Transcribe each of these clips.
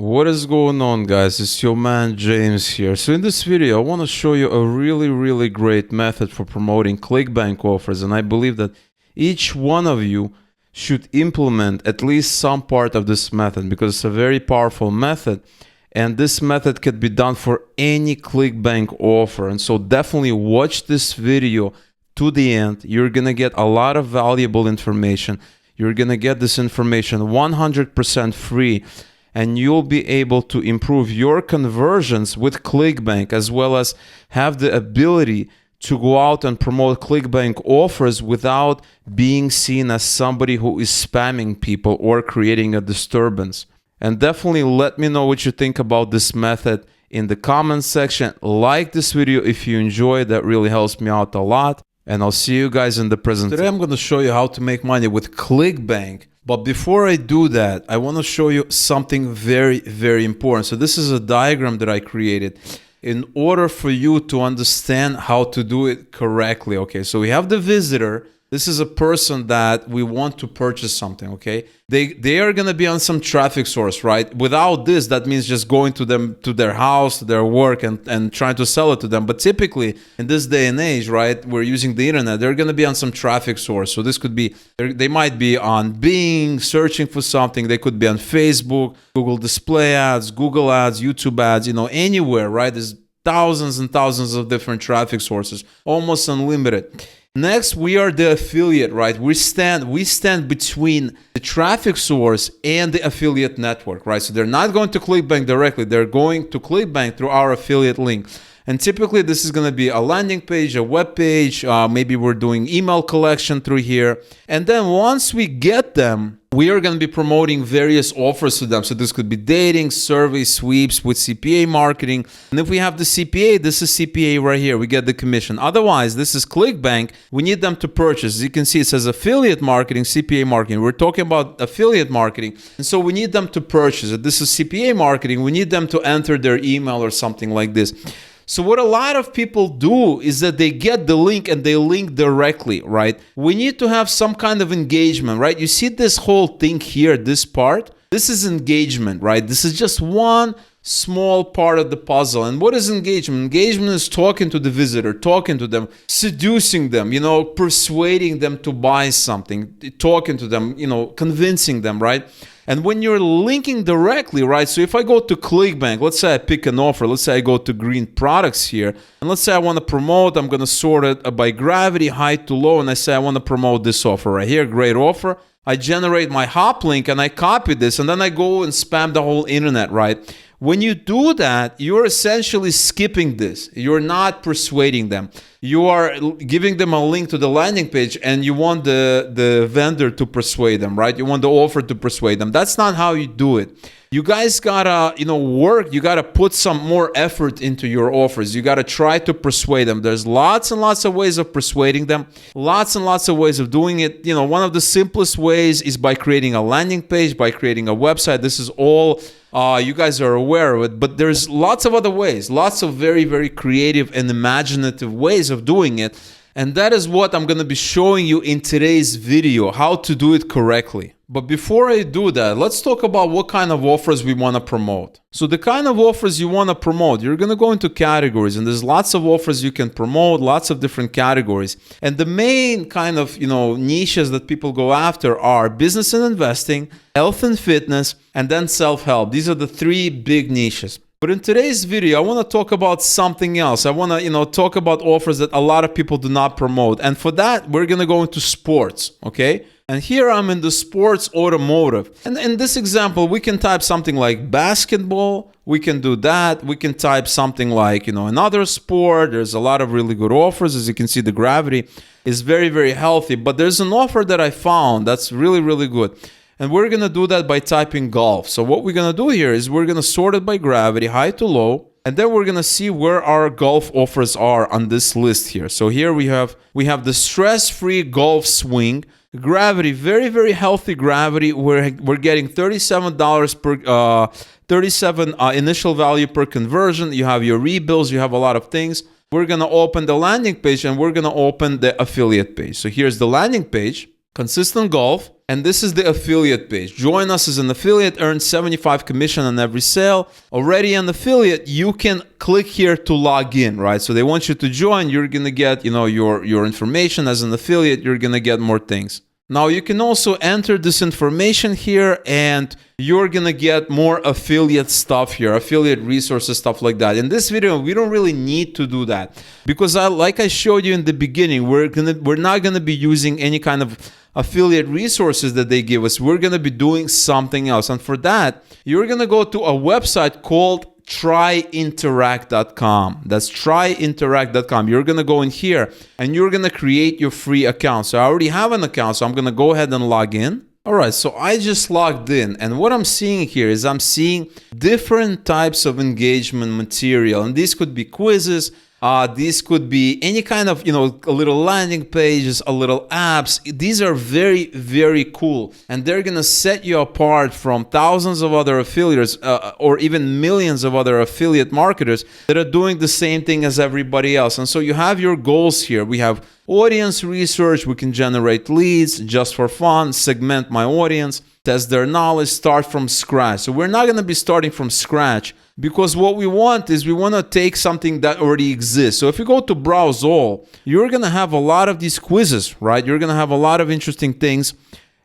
What is going on, guys? It's your man James here. So in this video, I want to show you a really great method for promoting ClickBank offers, and I believe that each one of you should implement at least some part of this method because it's a very powerful method, and this method can be done for any ClickBank offer. And so definitely watch this video to the end. You're gonna get a lot of valuable information. You're gonna get this information 100% free, and you'll be able to improve your conversions with ClickBank, as well as have the ability to go out and promote ClickBank offers without being seen as somebody who is spamming people or creating a disturbance. And definitely let me know what you think about this method in the comments section. Like this video if you enjoy it, that really helps me out a lot. And I'll see you guys in the presentation. Today I'm going to show you how to make money with ClickBank. But before I do that, I want to show you something very important. So this is a diagram that I created in order for you to understand how to do it correctly. Okay, so we have the visitor. This is a person that we want to purchase something, okay? They are going to be on some traffic source, right? Without this, that means just going to them, to their house, to their work, and trying to sell it to them. But typically, in this day and age, right, we're using the internet, they're going to be on some traffic source. So this could be, they might be on Bing, searching for something. They could be on Facebook, Google Display Ads, Google Ads, YouTube Ads, anywhere, right? There's thousands and thousands of different traffic sources, almost unlimited. Next, we are the affiliate, right? We stand between the traffic source and the affiliate network, right? So they're not going to ClickBank directly. They're going to ClickBank through our affiliate link. And typically, this is going to be a landing page, a web page. Maybe we're doing email collection through here. And then once we get them, we are going to be promoting various offers to them. So this could be dating, survey, sweeps with CPA marketing. And if we have the CPA, this is CPA right here. We get the commission. Otherwise, this is ClickBank. We need them to purchase. As you can see, it says affiliate marketing, CPA marketing. We're talking about affiliate marketing. And so we need them to purchase it. This is CPA marketing. We need them to enter their email or something like this. So what a lot of people do is that they get the link and they link directly, right? We need to have some kind of engagement, right? You see this whole thing here, this part? This is engagement, right? This is just one small part of the puzzle. And what is engagement? Engagement is talking to the visitor, talking to them, seducing them, persuading them to buy something, talking to them, convincing them, right? And when you're linking directly, right? So if I go to ClickBank, let's say I pick an offer, let's say I go to green products here, and let's say I want to promote, I'm going to sort it by gravity, high to low, and I say I want to promote this offer right here, great offer. I generate my hop link and I copy this, and then I go and spam the whole internet, right? When you do that, you're essentially skipping this. You're not persuading them. You are giving them a link to the landing page, and you want the vendor to persuade them, right? You want the offer to persuade them. That's not how you do it. You guys gotta, work. You gotta put some more effort into your offers. You gotta try to persuade them. There's lots and lots of ways of persuading them. Lots and lots of ways of doing it. One of the simplest ways is by creating a landing page, by creating a website. This is all you guys are aware of it, but there's lots of other ways, lots of very creative and imaginative ways of doing it. And that is what I'm going to be showing you in today's video, how to do it correctly. But before I do that, let's talk about what kind of offers we want to promote. So the kind of offers you want to promote, you're going to go into categories, and there's lots of offers you can promote, lots of different categories. And the main kind of, niches that people go after are business and investing, health and fitness, and then self-help. These are the three big niches. But in today's video, I want to talk about something else. I want to, talk about offers that a lot of people do not promote. And for that, we're going to go into sports, okay? And here I'm in the sports automotive. And in this example, we can type something like basketball. We can do that. We can type something like, another sport. There's a lot of really good offers. As you can see, the gravity is very healthy. But there's an offer that I found that's really good. And we're going to do that by typing golf. So what we're going to do here is we're going to sort it by gravity, high to low. And then we're going to see where our golf offers are on this list here. So here we have the stress-free golf swing. Gravity, very healthy gravity. We're getting $37 per 37 initial value per conversion. You have your rebills, you have a lot of things. We're going to open the landing page and we're going to open the affiliate page. So here's the landing page, consistent golf. And this is the affiliate page. Join us as an affiliate, earn 75 commission on every sale. Already an affiliate, you can click here to log in, right? So they want you to join. You're going to get, your information as an affiliate. You're going to get more things. Now you can also enter this information here and you're going to get more affiliate stuff here, affiliate resources, stuff like that. In this video, we don't really need to do that because like I showed you in the beginning, we're not going to be using any kind of affiliate resources that they give us. We're going to be doing something else. And for that, you're going to go to a website called tryinteract.com. That's tryinteract.com. You're going to go in here and you're going to create your free account. So I already have an account, so I'm going to go ahead and log in. All right, so I just logged in, and what I'm seeing here is I'm seeing different types of engagement material, and these could be quizzes. These could be any kind of, a little landing pages, a little apps. These are very, very cool. And they're going to set you apart from thousands of other affiliates or even millions of other affiliate marketers that are doing the same thing as everybody else. And so you have your goals here. We have audience research. We can generate leads just for fun, segment my audience, test their knowledge, start from scratch. So we're not going to be starting from scratch, because what we want is we want to take something that already exists. So if you go to browse all, you're going to have a lot of these quizzes, right? You're going to have a lot of interesting things.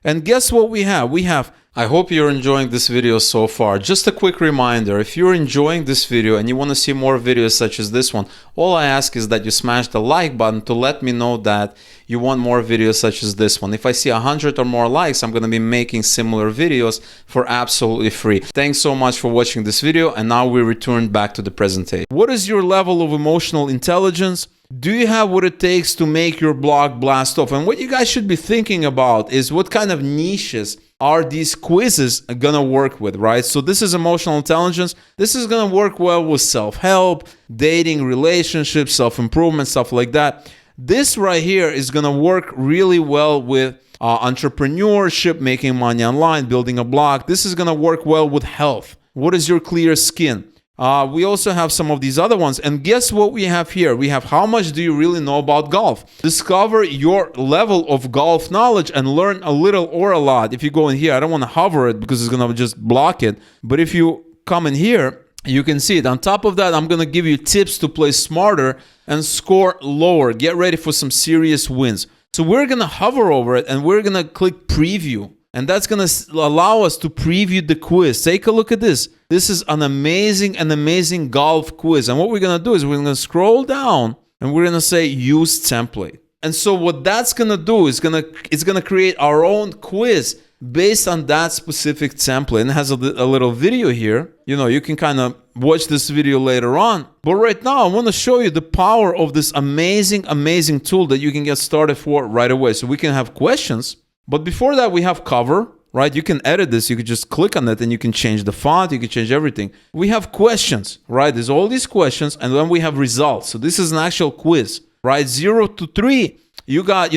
And guess what we have? I hope you're enjoying this video so far. Just a quick reminder, if you're enjoying this video and you want to see more videos such as this one, all I ask is that you smash the like button to let me know that you want more videos such as this one. If I see 100 or more likes, I'm going to be making similar videos for absolutely free. Thanks so much for watching this video, and now we return back to the presentation. What is your level of emotional intelligence? Do you have what it takes to make your blog blast off? And what you guys should be thinking about is what kind of niches are these quizzes gonna work with, right? So this is emotional intelligence. This is gonna work well with self-help, dating, relationships, self-improvement, stuff like that. This right here is gonna work really well with entrepreneurship, making money online, building a blog. This is gonna work well with health. What is your clear skin? We also have some of these other ones. And guess what we have here? We have how much do you really know about golf? Discover your level of golf knowledge and learn a little or a lot. If you go in here, I don't want to hover it because it's going to just block it. But if you come in here, you can see it. On top of that, I'm going to give you tips to play smarter and score lower. Get ready for some serious wins. So we're going to hover over it and we're going to click preview. And that's going to allow us to preview the quiz. Take a look at this. This is an amazing golf quiz. And what we're going to do is we're going to scroll down and we're going to say use template. And so what that's going to do is it's going to create our own quiz based on that specific template. And it has a little video here. You can kind of watch this video later on. But right now, I want to show you the power of this amazing tool that you can get started for right away. So we can have questions. But before that, we have cover, right? You can edit this. You can just click on it and you can change the font. You can change everything. We have questions, right? There's all these questions. And then we have results. So this is an actual quiz, right? 0 to 3. You got,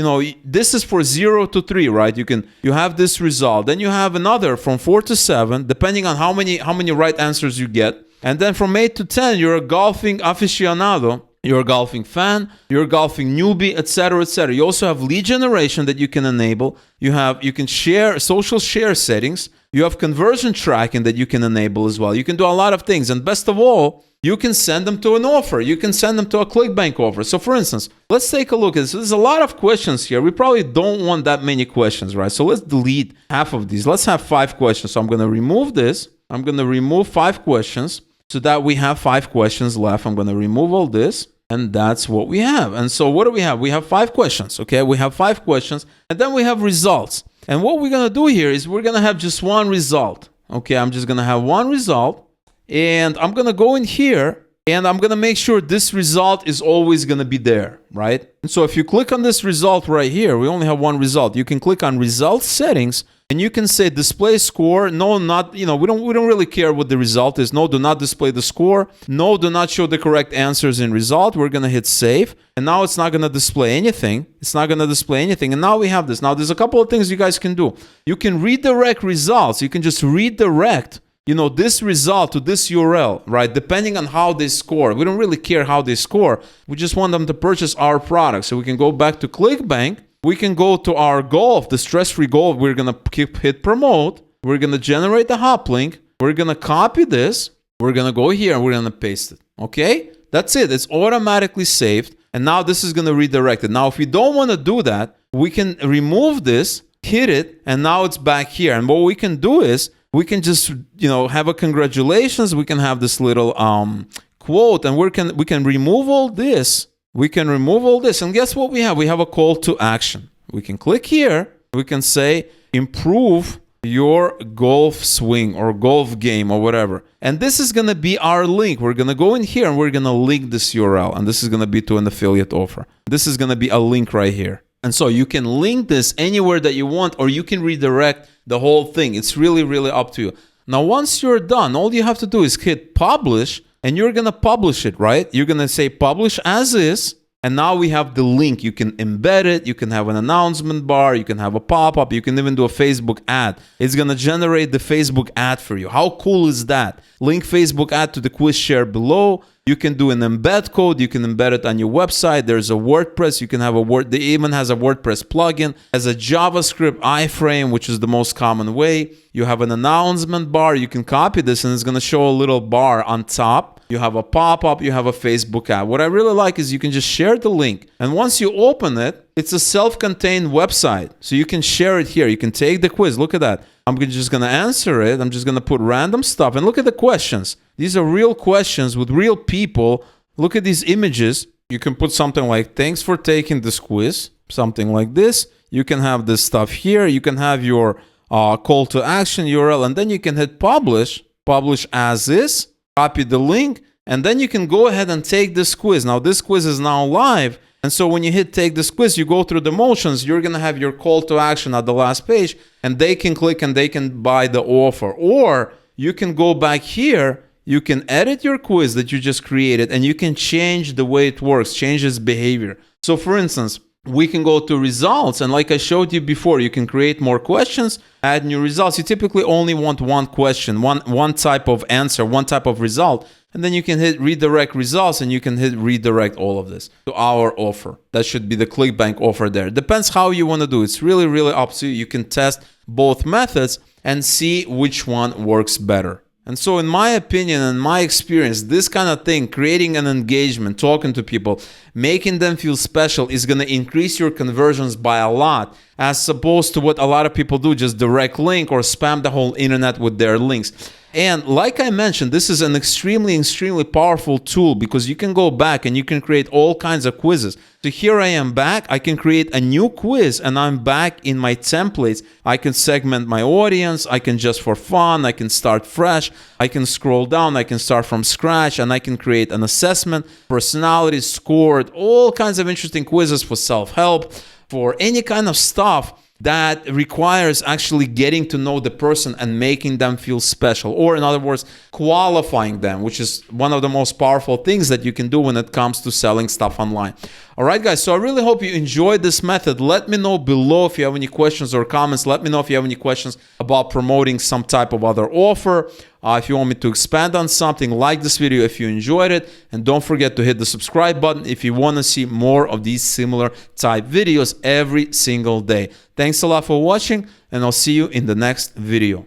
this is for 0 to 3, right? You have this result. Then you have another from 4 to 7, depending on how many right answers you get. And then from 8 to 10, you're a golfing aficionado. You're a golfing fan, you're a golfing newbie, etc., etc. You also have lead generation that you can enable. You can share social share settings. You have conversion tracking that you can enable as well. You can do a lot of things. And best of all, you can send them to an offer. You can send them to a ClickBank offer. So for instance, let's take a look at this. There's a lot of questions here. We probably don't want that many questions, right? So let's delete half of these. Let's have 5 questions. So I'm going to remove this. I'm going to remove 5 questions. So that we have 5 questions left. I'm going to remove all this, and that's what we have. And so what do we have? We have 5 questions, okay? We have 5 questions, and then we have results. And what we're going to do here is we're going to have just one result, okay? I'm just going to have one result, and I'm going to go in here, and I'm going to make sure this result is always going to be there, right? And so if you click on this result right here, we only have one result. You can click on result settings, and you can say display score. No, not, we don't really care what the result is. No, do not display the score. No, do not show the correct answers in result. We're going to hit save. And now it's not going to display anything. It's not going to display anything. And now we have this. Now there's a couple of things you guys can do. You can redirect results. You can just redirect, this result to this URL, right? Depending on how they score. We don't really care how they score. We just want them to purchase our product. So we can go back to ClickBank. we can go to our golf, the stress-free golf. We're going to hit promote. We're going to generate the hop link. We're going to copy this. We're going to go here and we're going to paste it. Okay? That's it. It's automatically saved. And now this is going to redirect it. Now, if we don't want to do that, we can remove this, hit it, and now it's back here. And what we can do is we can just, have a congratulations. We can have this little quote, and we can remove all this. We can remove all this. And guess what we have? We have a call to action. We can click here. We can say, improve your golf swing or golf game or whatever. And this is going to be our link. We're going to go in here and we're going to link this URL. And this is going to be to an affiliate offer. This is going to be a link right here. And so you can link this anywhere that you want, or you can redirect the whole thing. It's really, really up to you. Now, once you're done, all you have to do is hit publish, and you're going to publish it, right? You're going to say publish as is. And now we have the link. You can embed it. You can have an announcement bar. You can have a pop-up. You can even do a Facebook ad. It's going to generate the Facebook ad for you. How cool is that? Link Facebook ad to the quiz share below. You can do an embed code. You can embed it on your website. There's a WordPress. You can have it even has a WordPress plugin. Has a JavaScript iframe, which is the most common way. You have an announcement bar. You can copy this and it's going to show a little bar on top. You have a pop-up, you have a Facebook ad. What I really like is you can just share the link. And once you open it, it's a self-contained website. So you can share it here. You can take the quiz. Look at that. I'm just going to answer it. I'm just going to put random stuff. And look at the questions. These are real questions with real people. Look at these images. You can put something like, thanks for taking this quiz. Something like this. You can have this stuff here. You can have your call to action URL. And then you can hit publish. Publish as is. Copy the link, and then you can go ahead and take this quiz. Now, this quiz is now live, and so when you hit take this quiz, you go through the motions. You're going to have your call to action at the last page, and they can click and they can buy the offer. Or you can go back here, you can edit your quiz that you just created, and you can change the way it works, change its behavior. So, for instance, we can go to results, and like I showed you before, you can create more questions, add new results. You typically only want one question, one type of answer, one type of result, and then you can hit redirect results, and you can hit redirect all of this to our offer. That should be the ClickBank offer there. Depends how you want to do it. It's really, really up to you. You can test both methods and see which one works better. And so in my opinion and my experience, this kind of thing, creating an engagement, talking to people, making them feel special is going to increase your conversions by a lot, as opposed to what a lot of people do, just direct link or spam the whole internet with their links. And like I mentioned, this is an extremely, extremely powerful tool because you can go back and you can create all kinds of quizzes. So here I am back. I can create a new quiz and I'm back in my templates. I can segment my audience. I can just for fun. I can start fresh. I can scroll down. I can start from scratch and I can create an assessment, personality scored, all kinds of interesting quizzes for self-help, for any kind of stuff that requires actually getting to know the person and making them feel special, or in other words, qualifying them, which is one of the most powerful things that you can do when it comes to selling stuff online. All right, guys, so I really hope you enjoyed this method. Let me know below if you have any questions or comments. Let me know if you have any questions about promoting some type of other offer. If you want me to expand on something, like this video if you enjoyed it. And don't forget to hit the subscribe button if you want to see more of these similar type videos every single day. Thanks a lot for watching, and I'll see you in the next video.